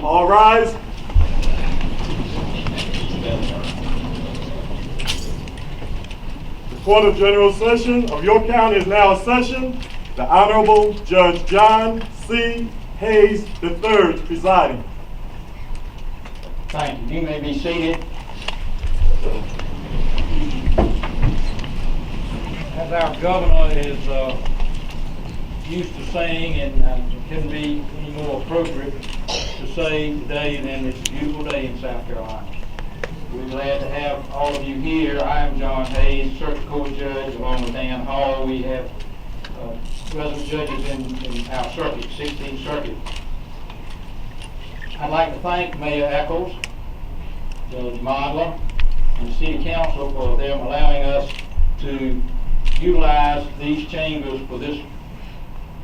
All rise. The Court of General Session of York County is now in session. The Honorable Judge John C. Hayes III presiding. Thank you. You may be seated. As our governor is used to saying, and it couldn't be any more appropriate to say today than it's a beautiful day in South Carolina. We're glad to have all of you here. I am John Hayes, Circuit Court Judge, along with Dan Hall. We have resident judges in our circuit, 16th Circuit. I'd like to thank Mayor Eccles, Judge Modler, and the City Council for them allowing us to utilize these chambers for this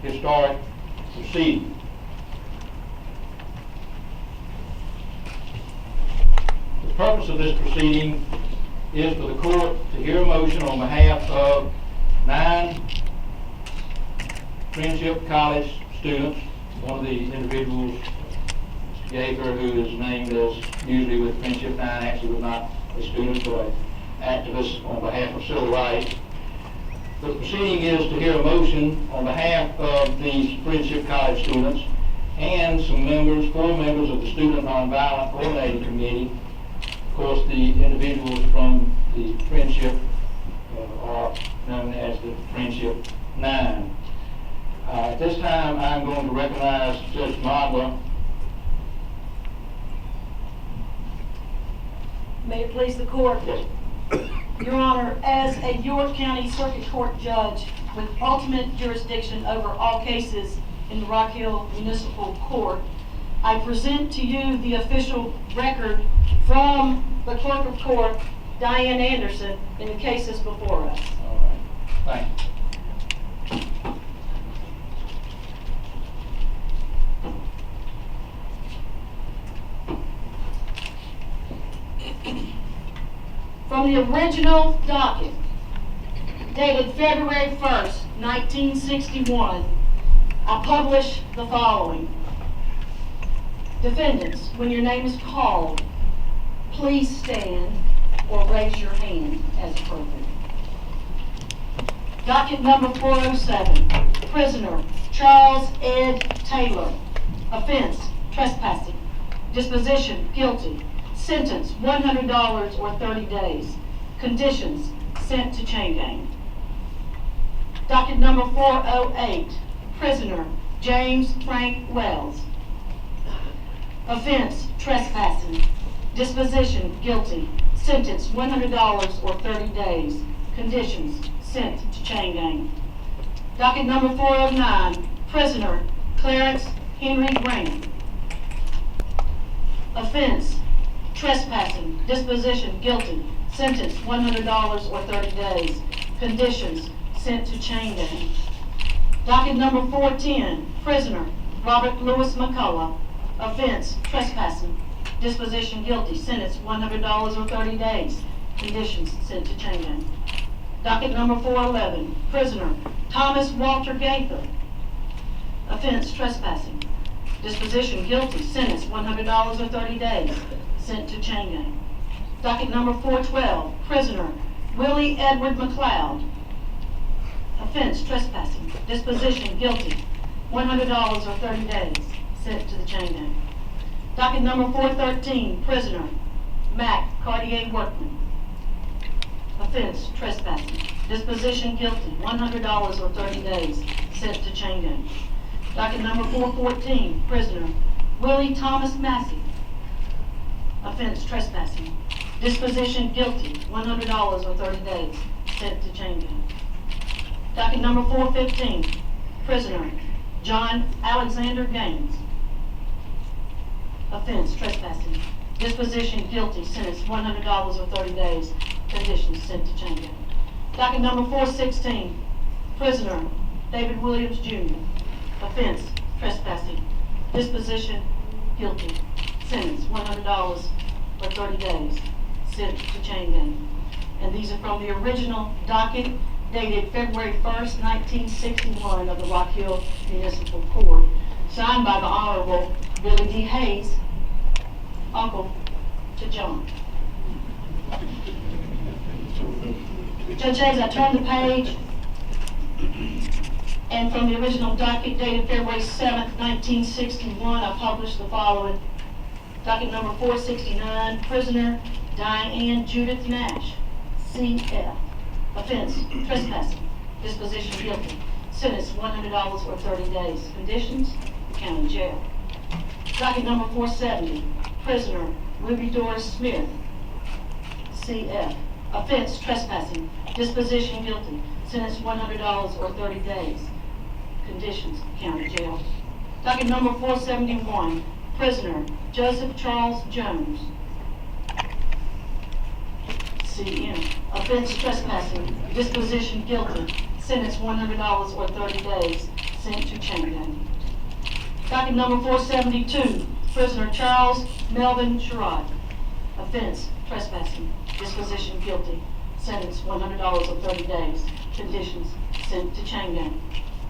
historic proceeding. The purpose of this proceeding is for the court to hear a motion on behalf of 9 Friendship College students. One of the individuals, Mr. Gaker, who is named as usually with Friendship 9, actually was not a student but an activist on behalf of civil rights. The proceeding is to hear a motion on behalf of these Friendship College students and some members, 4 members of the Student Nonviolent Coordinating Committee. Of course, the individuals from the Friendship are known as the Friendship 9. At this time, I'm going to recognize Judge Modler. May it please the court. Yes. Your Honor, as a York County Circuit Court Judge with ultimate jurisdiction over all cases in the Rock Hill Municipal Court, I present to you the official record from the Clerk of Court, Diane Anderson, in the cases before us. All right. Thank you. From the original docket, dated February 1st, 1961, I publish the following. Defendants, when your name is called, please stand or raise your hand as appropriate. Docket number 407, prisoner Charles Ed Taylor. Offense, trespassing. Disposition, guilty. Sentence, $100 or 30 days. Conditions, sent to chain gang. Docket number 408, prisoner James Frank Wells. Offense, trespassing. Disposition, guilty. Sentence, $100 or 30 days. Conditions, sent to chain gang. Docket number 409, prisoner Clarence Henry Grant. Offense, trespassing. Disposition, guilty. Sentence, $100 or 30 days. Conditions, sent to chain gang. Docket number 410, prisoner Robert Lewis McCullough. Offense, trespassing. Disposition, guilty. Sentence, $100 or 30 days. Conditions, sent to chain gang. Docket number 411, prisoner Thomas Walter Gaither. Offense, trespassing. Disposition, guilty. Sentence, $100 or 30 days. Sent to chain gang. Docket number 412, prisoner Willie Edward McLeod. Offense, trespassing. Disposition, guilty. $100 or 30 days. Sent to the chain gang. Docket number 413, prisoner Mac Cartier Workman. Offense, trespassing. Disposition, guilty. $100 or 30 days. Sent to chain gang. Docket number 414, prisoner Willie Thomas Massey. Offense, trespassing. Disposition, guilty. $100 or 30 days. Sent to chain gang. Docket number 415, prisoner John Alexander Gaines. Offense, trespassing. Disposition, guilty. Sentence, $100 or 30 days. Conditions, sent to chain gang. Docket number 416, prisoner David Williams Jr. Offense, trespassing. Disposition, guilty. Sentence, $100 or 30 days. Sent to chain gang. And these are from the original docket dated February 1st, 1961 of the Rock Hill Municipal Court, signed by the Honorable Billy D. Hayes, uncle to John. Judge Hayes, I turned the page, and from the original docket dated February 7th, 1961, I published the following. Docket number 469, prisoner Diane Judith Nash, CF. Offense, trespassing, disposition guilty. Sentence, $100 or 30 days. Conditions, county jail. Docket number 470, prisoner Ruby Doris Smith, CF. Offense, trespassing, disposition guilty. Sentence, $100 or 30 days. Conditions, county jail. Docket number 471, prisoner Joseph Charles Jones, CM. Offense, trespassing, disposition guilty. Sentence, $100 or 30 days. Sent to chain gang. Docket number 472, prisoner Charles Melvin Sherrod. Offense, trespassing, disposition guilty. Sentence, $100 or 30 days. Conditions, sent to chain gang.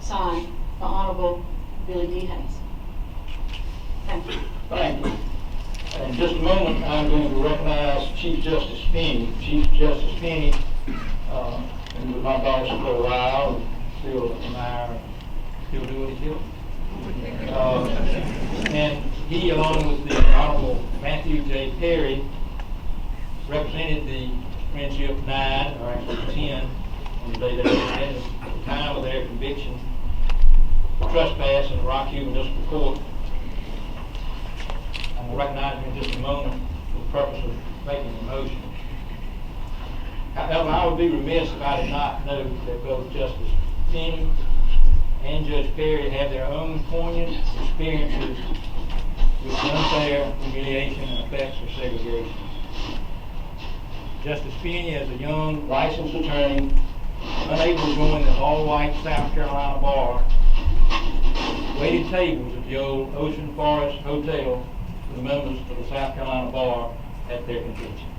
Signed, the Honorable Billy D. Hayes. Thank you. Thank you. In just a moment, I'm going to recognize Chief Justice Finney. Chief Justice Finney, and with my boss for a while, and still admire, still do what he do. And he, along with the Honorable Matthew J. Perry, represented the Friendship 9, or actually 10, on the day they were at the time of their conviction for trespass in the Rockview Municipal Court. I'm going to recognize him in just a moment for the purpose of making the motion. However, I would be remiss if I did not note that both Justice Finney and Judge Perry have their own poignant experiences with unfair humiliation and effects of segregation. Justice Finney, as a young licensed attorney, unable to join the all-white South Carolina bar, waited tables at the old Ocean Forest Hotel for the members of the South Carolina bar at their convention.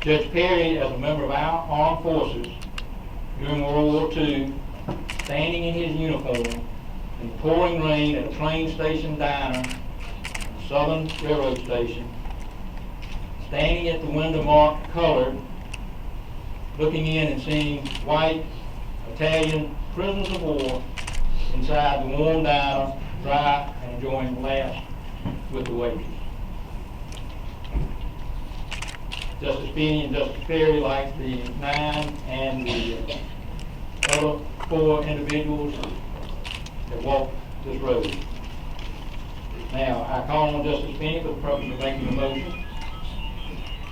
Judge Perry, as a member of our armed forces during World War II, standing in his uniform in the pouring rain at a train station diner, Southern Railroad Station, standing at the window marked colored, looking in and seeing white Italian prisoners of war inside the warm diner, dry and enjoying laughs with the waiters. Justice Finney and Justice Perry, like the 9 and the other 4 individuals that walked this road. Now, I call on Justice Finney for the purpose of making the motion.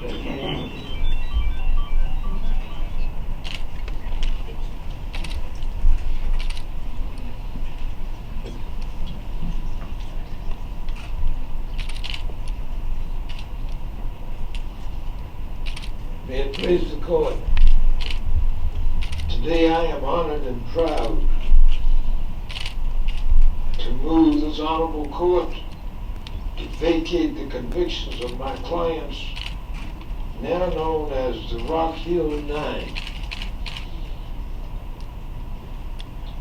Justice Finney. May it please the court. Today I am honored and proud to move this honorable court to vacate the convictions of my clients, now known as the Rock Hill 9.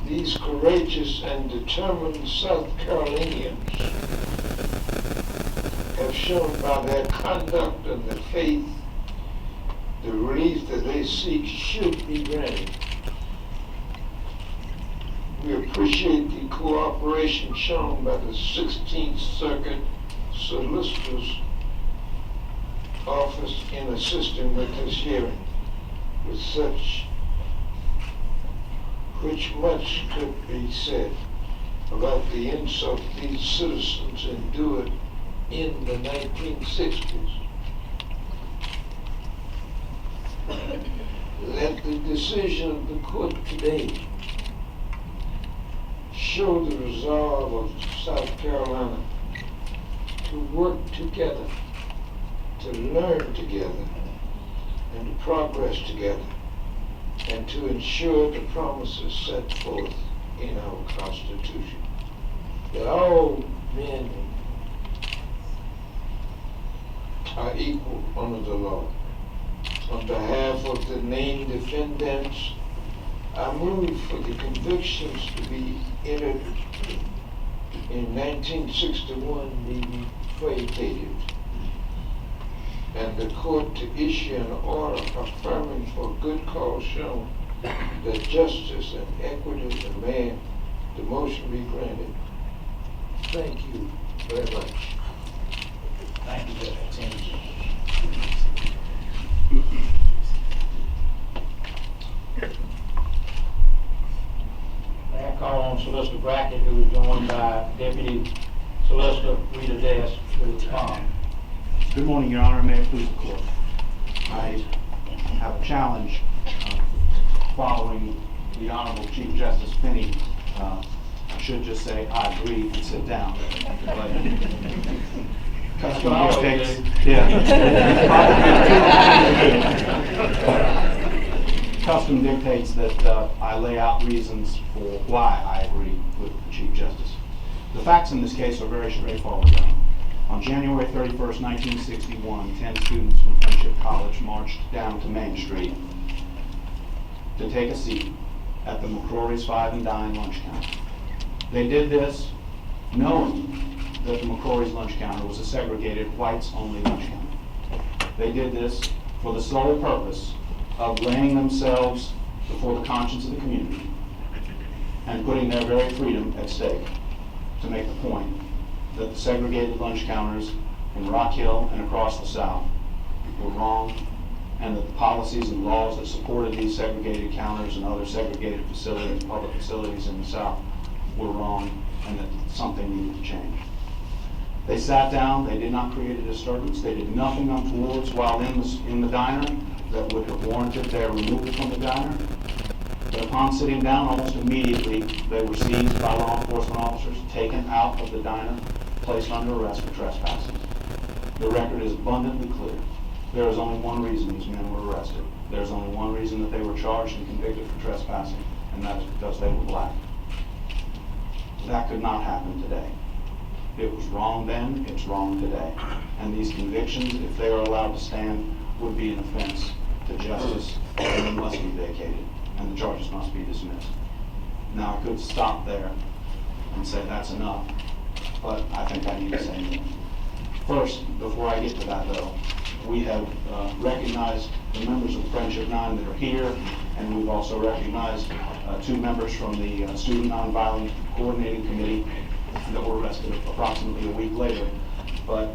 These courageous and determined South Carolinians have shown by their conduct and their faith the relief that they seek should be granted. We appreciate the cooperation shown by the 16th Circuit Solicitor's Office in assisting with this hearing, with which much could be said about the insult these citizens endured in the 1960s. Let the decision of the court today show the resolve of South Carolina to work together, to learn together, and to progress together, and to ensure the promises set forth in our Constitution, that all men are equal under the law. On behalf of the named defendants, I move for the convictions to be entered in 1961 be vacated, and the court to issue an order affirming for good cause shown that justice and equity demand the motion be granted. Thank you very much. Thank you, Judge Timmons. May I call on Solicitor Brackett, who is joined by Deputy Solicitor Rita Dess, to respond. Good morning, Your Honor. May it please the court. I have a challenge following the Honorable Chief Justice Finney. I should just say, I agree and sit down. But custom dictates, custom dictates that I lay out reasons for why I agree with the Chief Justice. The facts in this case are very straightforward, Your Honor. On January 31st, 1961, 10 students from Friendship College marched down to Main Street to take a seat at the McCrory's Five and Dine lunch counter. They did this knowing that the McCrory's lunch counter was a segregated whites-only lunch counter. They did this for the sole purpose of laying themselves before the conscience of the community and putting their very freedom at stake to make the point that the segregated lunch counters in Rock Hill and across the South were wrong, and that the policies and laws that supported these segregated counters and other segregated facilities, public facilities in the South, were wrong, and that something needed to change. They sat down, they did not create a disturbance, they did nothing untoward while in the diner that would have warranted their removal from the diner. But upon sitting down, almost immediately, they were seized by law enforcement officers, taken out of the diner, placed under arrest for trespassing. The record is abundantly clear. There is only one reason these men were arrested. There's only one reason that they were charged and convicted for trespassing, and that is because they were black. That could not happen today. It was wrong then, it's wrong today. And these convictions, if they are allowed to stand, would be an offense to justice, and they must be vacated, and the charges must be dismissed. Now, I could stop there and say that's enough, but I think I need to say more. First, before I get to that though, we have recognized the members of Friendship 9 that are here, and we've also recognized 2 members from the Student Nonviolent Coordinating Committee that were arrested approximately a week later. But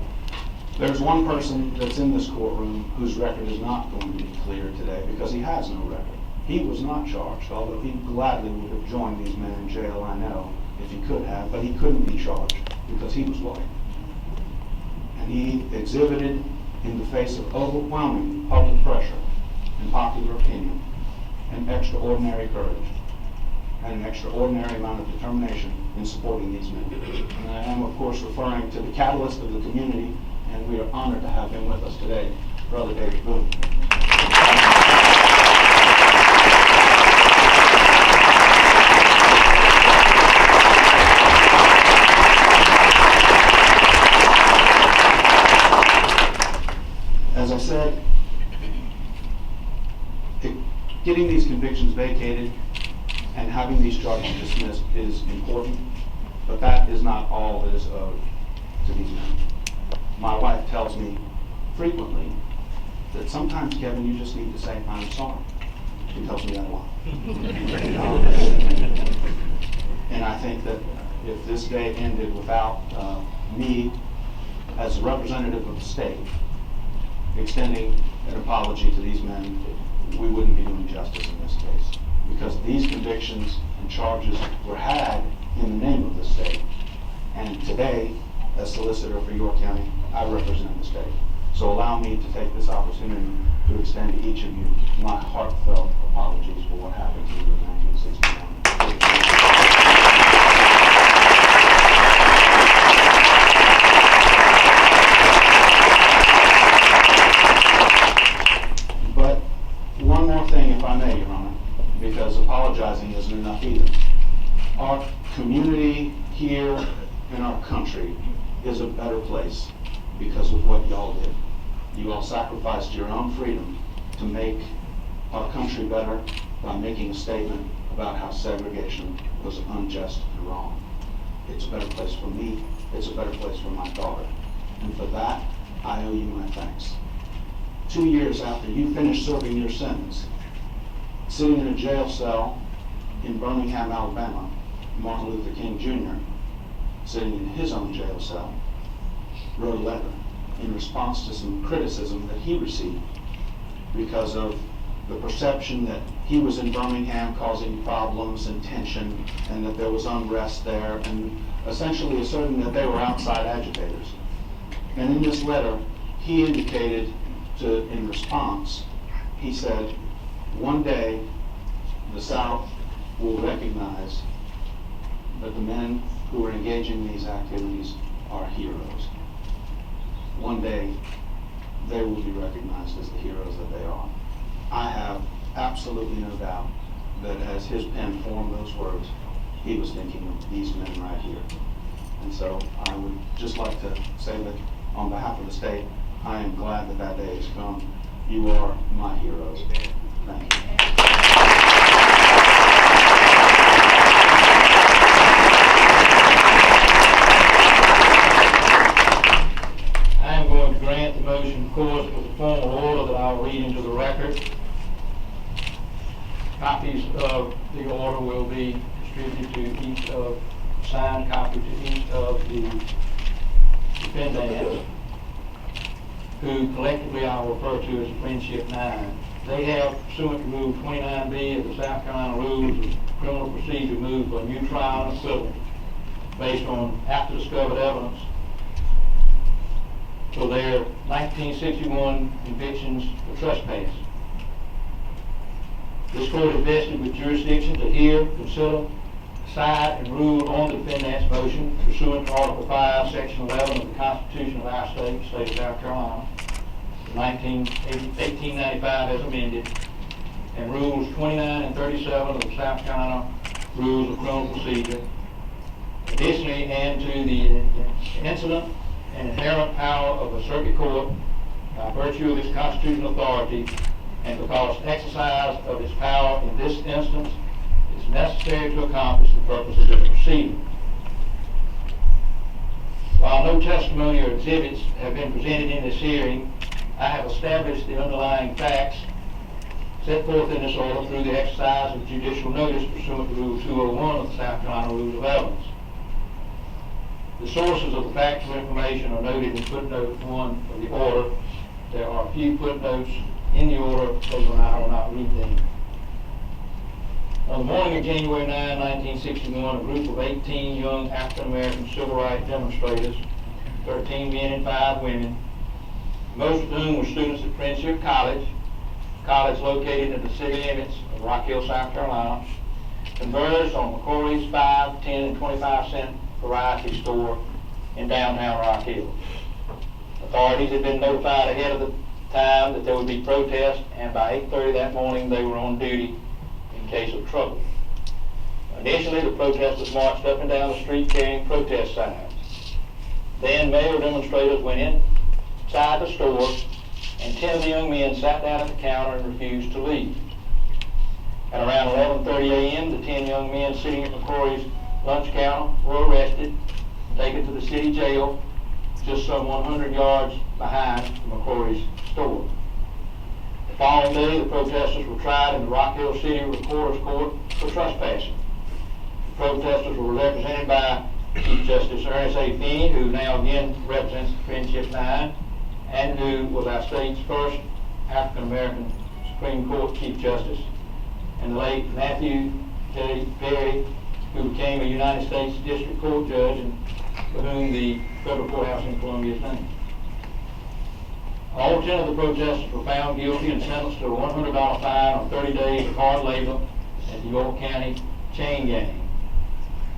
there's one person that's in this courtroom whose record is not going to be clear today because he has no record. He was not charged, although he gladly would have joined these men in jail, I know, if he could have, but he couldn't be charged because he was white. And he exhibited, in the face of overwhelming public pressure and popular opinion, an extraordinary courage and an extraordinary amount of determination in supporting these men. And I am, of course, referring to the catalyst of the community, and we are honored to have him with us today, Brother David Boone. As I said, getting these convictions vacated and having these charges dismissed is important, but that is not all that is owed to these men. My wife tells me frequently that sometimes, Kevin, you just need to say, I'm sorry. She tells me that a lot. And I think that if this day ended without me, as a representative of the state, extending an apology to these men, we wouldn't be doing justice in this case. Because these convictions and charges were had in the name of the state. And today, as Solicitor for York County, I represent the state. So allow me to take this opportunity to extend to each of you my heartfelt apologies for what happened to you in 1961. But one more thing, if I may, Your Honor, because apologizing isn't enough either. Our community here in our country is a better place because of what y'all did. You all sacrificed your own freedom to make our country better by making a statement about how segregation was unjust and wrong. It's a better place for me. It's a better place for my daughter. And for that, I owe you my thanks. 2 years after you finished serving your sentence, sitting in a jail cell in Birmingham, Alabama, Martin Luther King Jr., sitting in his own jail cell, wrote a letter in response to some criticism that he received because of the perception that he was in Birmingham causing problems and tension, and that there was unrest there, and essentially asserting that they were outside agitators. And in this letter, he indicated in response, he said, one day the South will recognize that the men who are engaging in these activities are heroes. One day they will be recognized as the heroes that they are. I have absolutely no doubt that as his pen formed those words, he was thinking of these men right here. And so I would just like to say that on behalf of the state, I am glad that that day has come. You are my heroes. Thank you. I am going to grant the motion, of course, with a formal order that I'll read into the record. Copies of the order will be distributed to each of, signed copy to each of the defendants, who collectively I will refer to as the Friendship Nine. They have, pursuant to Rule 29B of the South Carolina Rules of Criminal Procedure, moved for a new trial and acquittal based on after discovered evidence for their 1961 convictions for trespass. This court is vested with jurisdiction to hear, consider, decide, and rule on the defendant's motion pursuant to Article 5, Section 11 of the Constitution of our state, the state of South Carolina, 1895 as amended, and Rules 29 and 37 of the South Carolina Rules of Criminal Procedure. Additionally, and to the incident and inherent power of the circuit court by virtue of its constitutional authority, and because exercise of its power in this instance is necessary to accomplish the purpose of this proceeding. While no testimony or exhibits have been presented in this hearing, I have established the underlying facts set forth in this order through the exercise of judicial notice pursuant to Rule 201 of the South Carolina Rules of Evidence. The sources of the factual information are noted in footnote 1 of the order. There are a few footnotes in the order, but I will not read them. On the morning of January 9, 1961, a group of 18 young African-American civil rights demonstrators, 13 men and 5 women, most of whom were students at Friendship College located in the city limits of Rock Hill, South Carolina, converged on McCory's 5, 10, and 25-cent variety store in downtown Rock Hill. Authorities had been notified ahead of the time that there would be protests, and by 8:30 that morning they were on duty in case of trouble. Initially, the protesters marched up and down the street carrying protest signs. Then male demonstrators went inside the store, and 10 of the young men sat down at the counter and refused to leave. At around 11:30 a.m., the 10 young men sitting at McCory's lunch counter were arrested and taken to the city jail just some 100 yards behind McCory's store. The following day, the protesters were tried in the Rock Hill City Recorder's Court for trespassing. The protesters were represented by Chief Justice Ernest A. Feeney, who now again represents the Friendship Nine, and who was our state's first African-American Supreme Court Chief Justice, and the late Matthew J. Perry, who became a United States District Court judge, and for whom the federal courthouse in Columbia is named. All 10 of the protesters were found guilty and sentenced to a $100 fine or 30 days of hard labor at the York County chain gang.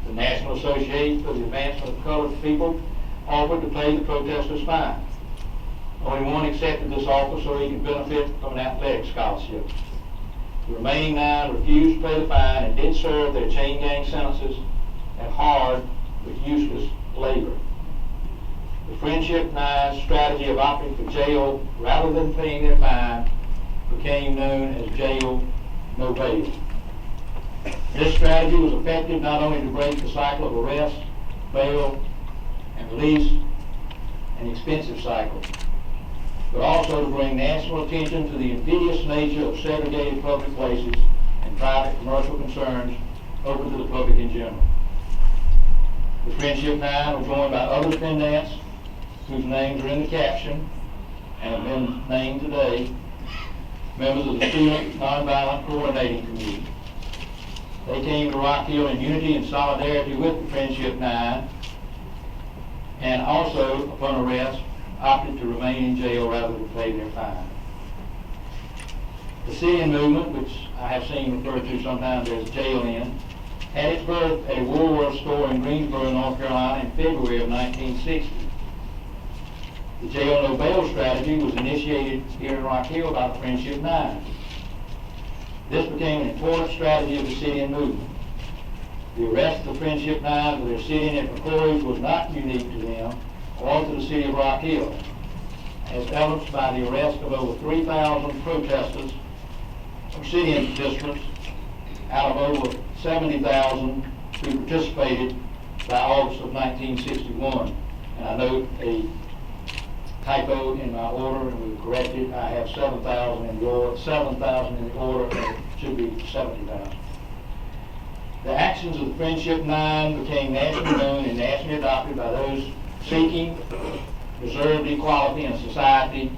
The National Association for the Advancement of Colored People offered to pay the protesters' fine. Only one accepted this offer so he could benefit from an athletic scholarship. The remaining 9 refused to pay the fine and did serve their chain gang sentences at hard but useless labor. The Friendship Nine's strategy of opting for jail rather than paying their fine became known as jail no bail. This strategy was effective not only to break the cycle of arrest, bail, and release, and expensive cycle, but also to bring national attention to the invidious nature of segregated public places and private commercial concerns open to the public in general. The Friendship Nine were joined by other defendants whose names are in the caption and have been named today, members of the Student Nonviolent Coordinating Committee. They came to Rock Hill in unity and solidarity with the Friendship Nine, and also, upon arrest, opted to remain in jail rather than pay their fine. The sit-in movement, which I have seen referred to sometimes as jail-in, had its birth at a Woolworth store in Greensboro, North Carolina in February of 1960. The jail no bail strategy was initiated here in Rock Hill by the Friendship Nine. This became an important strategy of the sit-in movement. The arrest of the Friendship Nine for their sit-in at McCoy's was not unique to them or to the city of Rock Hill, as evidenced by the arrest of over 3,000 protesters from sit-in participants out of over 70,000 who participated by August of 1961. And I note a typo in my order, and we corrected. I have 7,000 in the order, 7,000 in the order, and it should be 70,000. The actions of the Friendship Nine became nationally known and nationally adopted by those seeking preserved equality in a society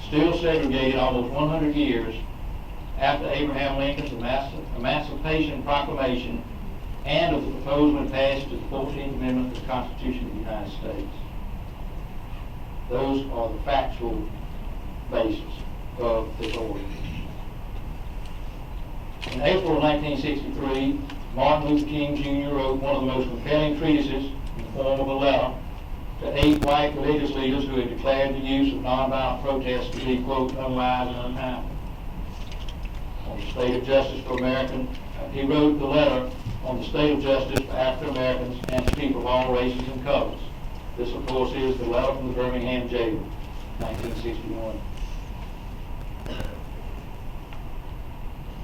still segregated almost 100 years after Abraham Lincoln's Emancipation Proclamation and of the proposal and passage of the 14th Amendment to the Constitution of the United States. Those are the factual basis of this order. In April of 1963, Martin Luther King Jr. wrote one of the most compelling treatises in the form of a letter to 8 white religious leaders who had declared the use of nonviolent protests to be, quote, unwise and untimely. On the state of justice for Americans, he wrote the letter on the state of justice for African Americans and to people of all races and colors. This, of course, is the letter from the Birmingham jail, 1961.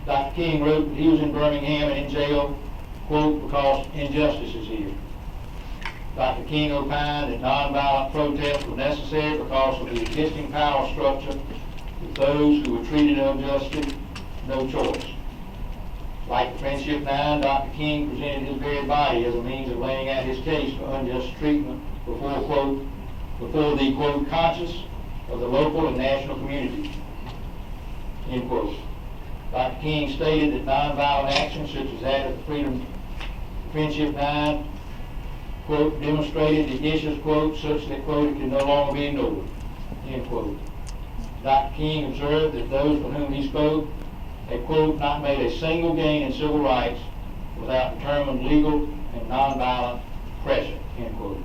Dr. King wrote that he was in Birmingham and in jail, quote, because injustice is here. Dr. King opined that nonviolent protests were necessary because of the existing power structure with those who were treated unjustly, no choice. Like the Friendship Nine, Dr. King presented his very body as a means of laying out his case for unjust treatment before the, quote, conscience of the local and national community, end quote. Dr. King stated that nonviolent actions such as that of the Friendship Nine, quote, demonstrated the issues, quote, such that, quote, it can no longer be ignored, end quote. Dr. King observed that those for whom he spoke had, quote, not made a single gain in civil rights without determined legal and nonviolent pressure, end quote.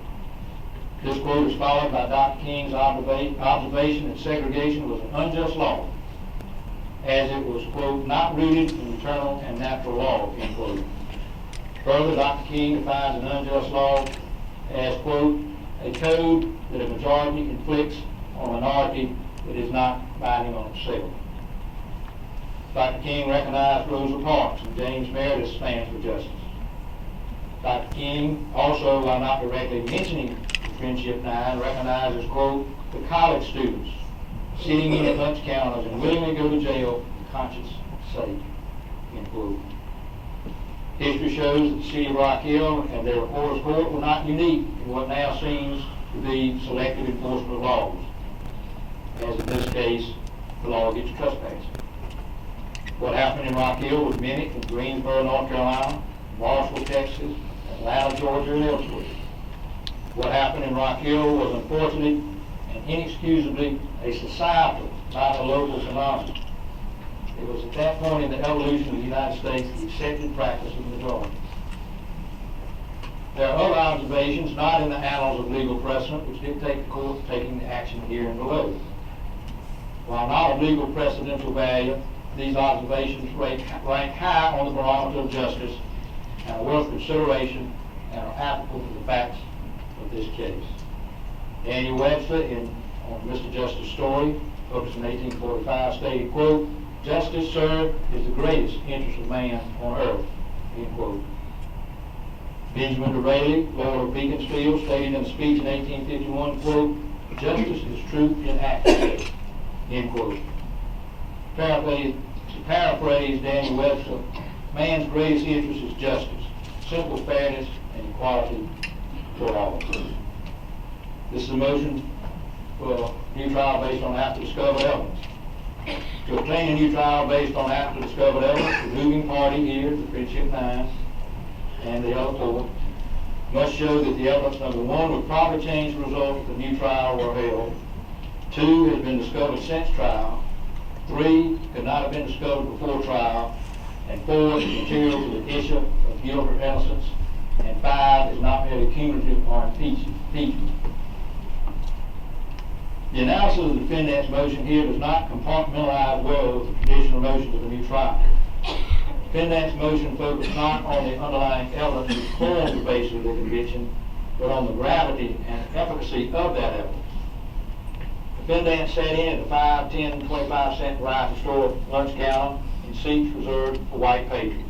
This quote is followed by Dr. King's observation that segregation was an unjust law, as it was, quote, not rooted in eternal and natural law, end quote. Further, Dr. King defines an unjust law as, quote, a code that a majority inflicts on a minority that is not binding on itself. Dr. King recognized Rosa Parks and James Meredith's stands for justice. Dr. King also, while not directly mentioning the Friendship Nine, recognizes, quote, the college students sitting in at lunch counters and willingly go to jail for conscience sake, end quote. History shows that the city of Rock Hill and their reporters court were not unique in what now seems to be selective enforcement of laws, as in this case, the law against trespassing. What happened in Rock Hill was mimicked in Greensboro, North Carolina, Marshall, Texas, Atlanta, Georgia, and elsewhere. What happened in Rock Hill was unfortunately and inexcusably a societal, not a local phenomenon. It was at that point in the evolution of the United States the accepted practice of the majority. There are other observations not in the annals of legal precedent which dictate the court taking the action here and below. While not of legal precedential value, these observations rank high on the barometer of justice and are worth consideration and are applicable to the facts of this case. Daniel Webster, on Mr. Justice's story, published in 1845, stated, quote, justice, sir, is the greatest interest of man on earth, end quote. Benjamin Disraeli, Lord of Beaconsfield, stated in a speech in 1851, quote, Justice is truth in action, end quote. To paraphrase Daniel Webster, man's greatest interest is justice, simple fairness, and equality for all. This is a motion for a new trial based on after discovered evidence. To obtain a new trial based on after discovered evidence, the moving party here, the Friendship Nine, and the other four, must show that the evidence, number one, would probably change the result if the new trial were held. Two, has been discovered since trial. Three, could not have been discovered before trial. And four, is material to the issue of guilt or innocence. And five, is not merely cumulative or impeachment. The analysis of the defendant's motion here does not compartmentalize well with the traditional motions of a new trial. The defendant's motion focused not on the underlying evidence which forms the basis of the conviction, but on the gravity and efficacy of that evidence. The defendant sat in at the 5, 10, and 25-cent variety store lunch counter in seats reserved for white patrons.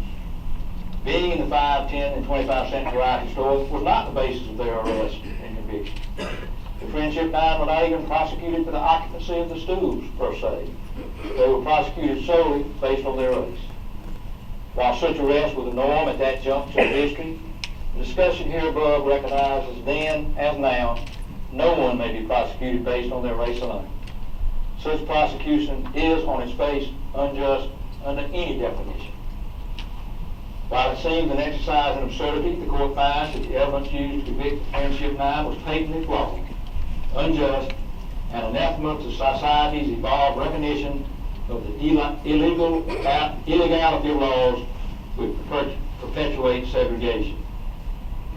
Being in the 5, 10, and 25-cent variety store was not the basis of their arrest and conviction. The Friendship Nine were not even prosecuted for the occupancy of the stools, per se. They were prosecuted solely based on their race. While such arrests were the norm at that juncture of history, the discussion here above recognizes then, as now, no one may be prosecuted based on their race alone. Such prosecution is, on its face, unjust under any definition. While it seems an exercise in absurdity, the court finds that the evidence used to convict the Friendship Nine was patently flawed, unjust, and anathema to society's evolved recognition of the illegality of laws which perpetuate segregation.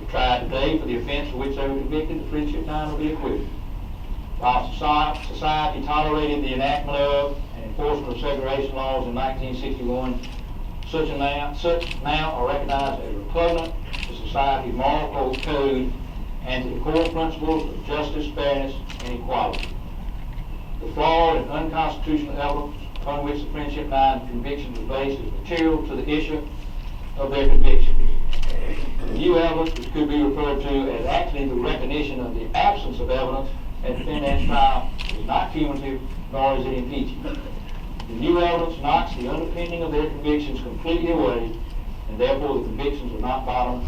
If tried today for the offense for which they were convicted, the Friendship Nine will be acquitted. While society tolerated the enactment of and enforcement of segregation laws in 1961, such now are recognized as repugnant to society's moral code and to the core principles of justice, fairness, and equality. The flawed and unconstitutional evidence upon which the Friendship Nine conviction was based is material to the issue of their conviction. The new evidence, which could be referred to as actually the recognition of the absence of evidence at the defendant's trial, is not cumulative, nor is it impeaching. The new evidence knocks the underpinning of their convictions completely away, and therefore the convictions are not bottomed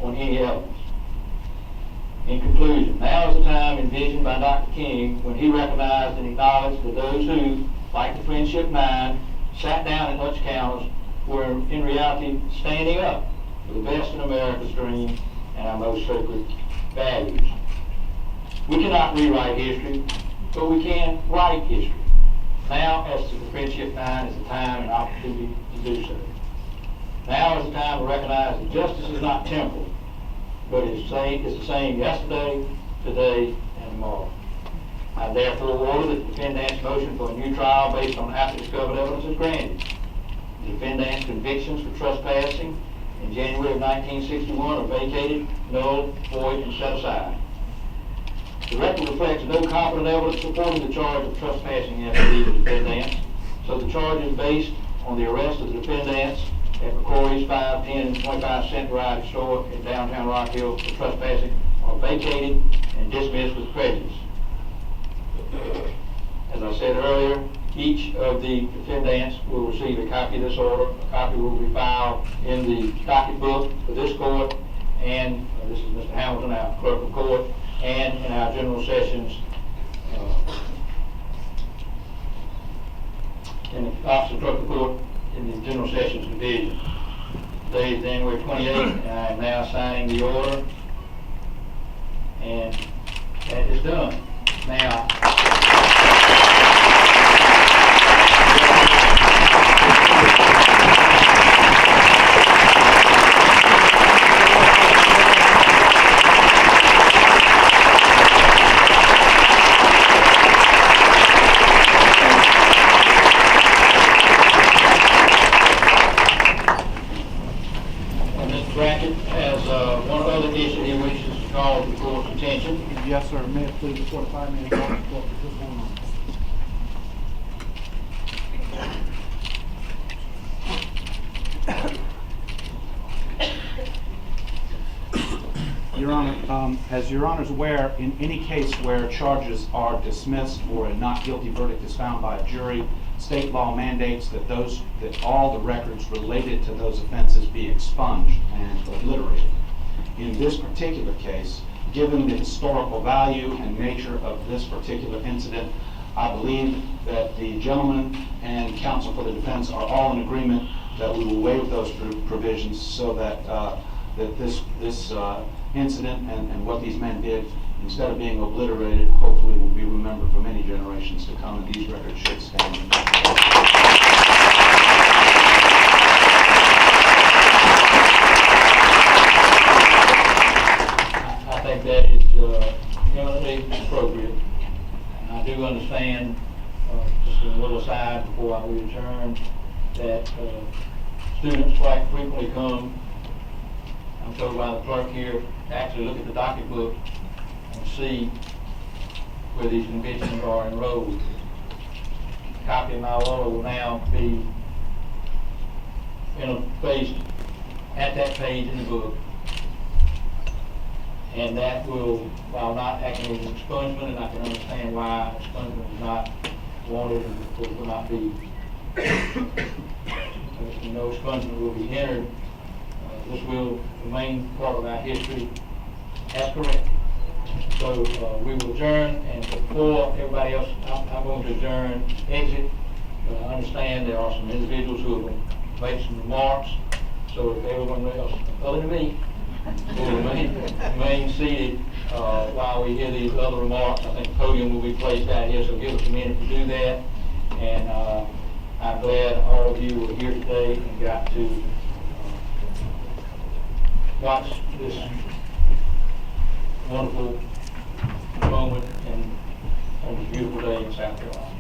on any evidence. In conclusion, now is the time envisioned by Dr. King when he recognized and acknowledged that those who, like the Friendship Nine, sat down at lunch counters were in reality standing up for the best in America's dream and our most sacred values. We cannot rewrite history, but we can write history. Now, as to the Friendship Nine, is the time and opportunity to do so. Now is the time to recognize that justice is not temporal, but it's the same yesterday, today, and tomorrow. I therefore order that the defendant's motion for a new trial based on after discovered evidence is granted. The defendant's convictions for trespassing in January of 1961 are vacated, null, void, and set aside. The record reflects no competent evidence supporting the charge of trespassing against the defendants, so the charges based on the arrest of the defendants at McCrory's 5, 10, and 25-cent variety store in downtown Rock Hill for trespassing are vacated and dismissed with prejudice. As I said earlier, each of the defendants will receive a copy of this order. A copy will be filed in the docket book for this court, and this is Mr. Hamilton, our clerk of court, and in our general sessions in the office of clerk of court in the general sessions division. Today is January 28th, and I am now signing the order, and that is done. Now, yes, sir. May it please the court, if I may involve the court with this one on. Your Honor, as Your Honor is aware, in any case where charges are dismissed or a not guilty verdict is found by a jury, state law mandates that all the records related to those offenses be expunged and obliterated. In this particular case, given the historical value and nature of this particular incident, I believe that the gentleman and counsel for the defense are all in agreement that we will waive those provisions so that this incident and what these men did, instead of being obliterated, hopefully will be remembered for many generations to come, and these records should stand. I think that is eminently appropriate. And I do understand, just a little aside before we adjourn, that students quite frequently come, I'm told by the clerk here, to actually look at the docket book and see where these convictions are enrolled. A copy of my order will now be placed at that page in the book. And that will, while not acting as an expungement, and I can understand why expungement is not wanted and will not be, no expungement will be entered. This will remain part of our history as correct. So we will adjourn, and before everybody else, I'm going to adjourn, exit. I understand there are some individuals who have made some remarks, so if everyone else, other than me, will remain seated while we hear these other remarks. I think the podium will be placed out here, so give us a minute to do that. And I'm glad all of you were here today and got to watch this wonderful moment on this beautiful day in South Carolina.